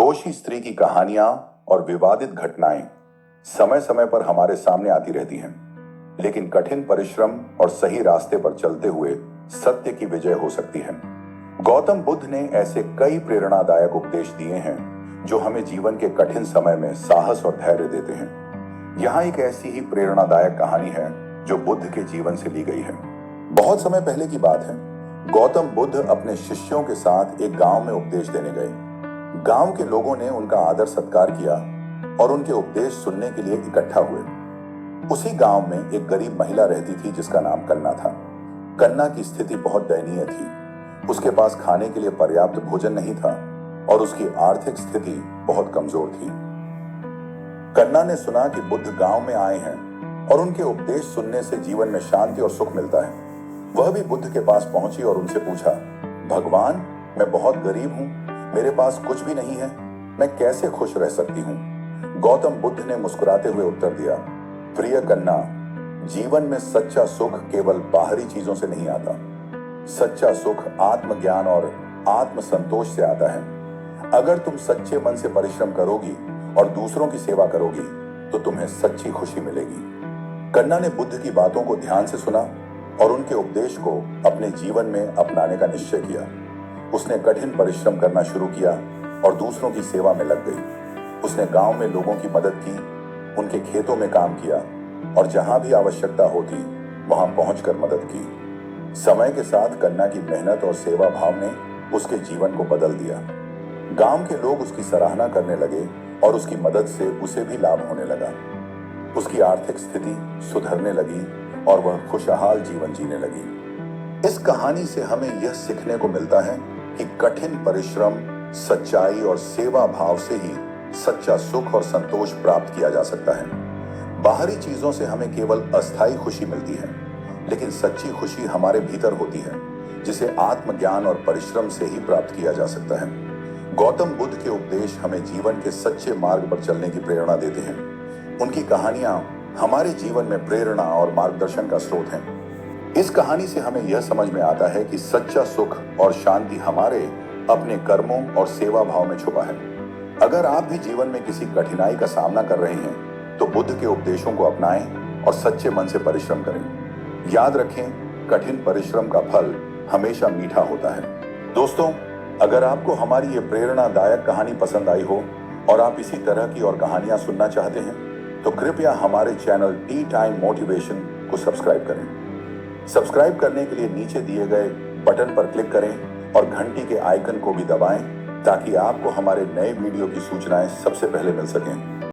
निर्दोषी स्त्री की कहानियां और विवादित घटनाएं समय समय पर हमारे सामने आती रहती हैं, लेकिन कठिन परिश्रम और सही रास्ते पर चलते हुए सत्य की विजय हो सकती है। गौतम बुद्ध ने ऐसे कई प्रेरणादायक उपदेश दिए हैं जो हमें जीवन के कठिन समय में साहस और धैर्य देते हैं। यहाँ एक ऐसी ही प्रेरणादायक कहानी है जो बुद्ध के जीवन से ली गई है। बहुत समय पहले की बात है। गौतम बुद्ध अपने शिष्यों के साथ एक गांव में उपदेश देने गए। गांव के लोगों ने उनका आदर सत्कार किया और उनके उपदेश सुनने के लिए इकट्ठा हुए। उसी गांव में एक गरीब महिला रहती थी जिसका नाम कन्ना था। कन्ना की स्थिति बहुत दयनीय थी। उसके पास खाने के लिए पर्याप्त भोजन नहीं था और उसकी आर्थिक स्थिति बहुत कमजोर थी। कन्ना ने सुना कि बुद्ध गांव में आए हैं और उनके उपदेश सुनने से जीवन में शांति और सुख मिलता है। वह भी बुद्ध के पास पहुंची और उनसे पूछा, भगवान, मैं बहुत गरीब हूं, मेरे पास कुछ भी नहीं है, मैं कैसे खुश रह सकती हूँ? गौतम बुद्ध ने मुस्कुराते हुए उत्तर दिया, प्रिय कन्ना, जीवन में सच्चा सुख केवल बाहरी चीजों से नहीं आता। सच्चा सुख आत्मज्ञान और आत्म संतोष से आता है। अगर तुम सच्चे मन से परिश्रम करोगी और दूसरों की सेवा करोगी तो तुम्हें सच्ची खुशी मिलेगी। कन्ना ने बुद्ध की बातों को ध्यान से सुना और उनके उपदेश को अपने जीवन में अपनाने का निश्चय किया। उसने कठिन परिश्रम करना शुरू किया और दूसरों की सेवा में लग गई। उसने गांव में लोगों की मदद की, उनके खेतों में काम किया और जहां भी आवश्यकता होती वहां पहुंचकर मदद की। समय के साथ कन्ना की मेहनत और सेवा भाव ने उसके जीवन को बदल दिया। गांव के लोग उसकी सराहना करने लगे और उसकी मदद से उसे भी लाभ होने लगा। उसकी आर्थिक स्थिति सुधरने लगी और वह खुशहाल जीवन जीने लगी। इस कहानी से हमें यह सीखने को मिलता है कि कठिन परिश्रम, सच्चाई और सेवा भाव से ही सच्चा सुख और संतोष प्राप्त किया जा सकता है। बाहरी चीजों से हमें केवल अस्थायी खुशी मिलती है, लेकिन सच्ची खुशी हमारे भीतर होती है, जिसे आत्मज्ञान और परिश्रम से ही प्राप्त किया जा सकता है। गौतम बुद्ध के उपदेश हमें जीवन के सच्चे मार्ग पर चलने की प्रेरणा देते हैं। उनकी कहानियां हमारे जीवन में प्रेरणा और मार्गदर्शन का स्रोत हैं। इस कहानी से हमें यह समझ में आता है कि सच्चा सुख और शांति हमारे अपने कर्मों और सेवा भाव में छुपा है। अगर आप भी जीवन में किसी कठिनाई का सामना कर रहे हैं तो बुद्ध के उपदेशों को अपनाएं और सच्चे मन से परिश्रम करें। याद रखें, कठिन परिश्रम का फल हमेशा मीठा होता है। दोस्तों, अगर आपको हमारी ये प्रेरणादायक कहानी पसंद आई हो और आप इसी तरह की और कहानियां सुनना चाहते हैं तो कृपया हमारे चैनल टी टाइम मोटिवेशन को सब्सक्राइब करें। सब्सक्राइब करने के लिए नीचे दिए गए बटन पर क्लिक करें और घंटी के आइकन को भी दबाएं ताकि आपको हमारे नए वीडियो की सूचनाएं सबसे पहले मिल सकें।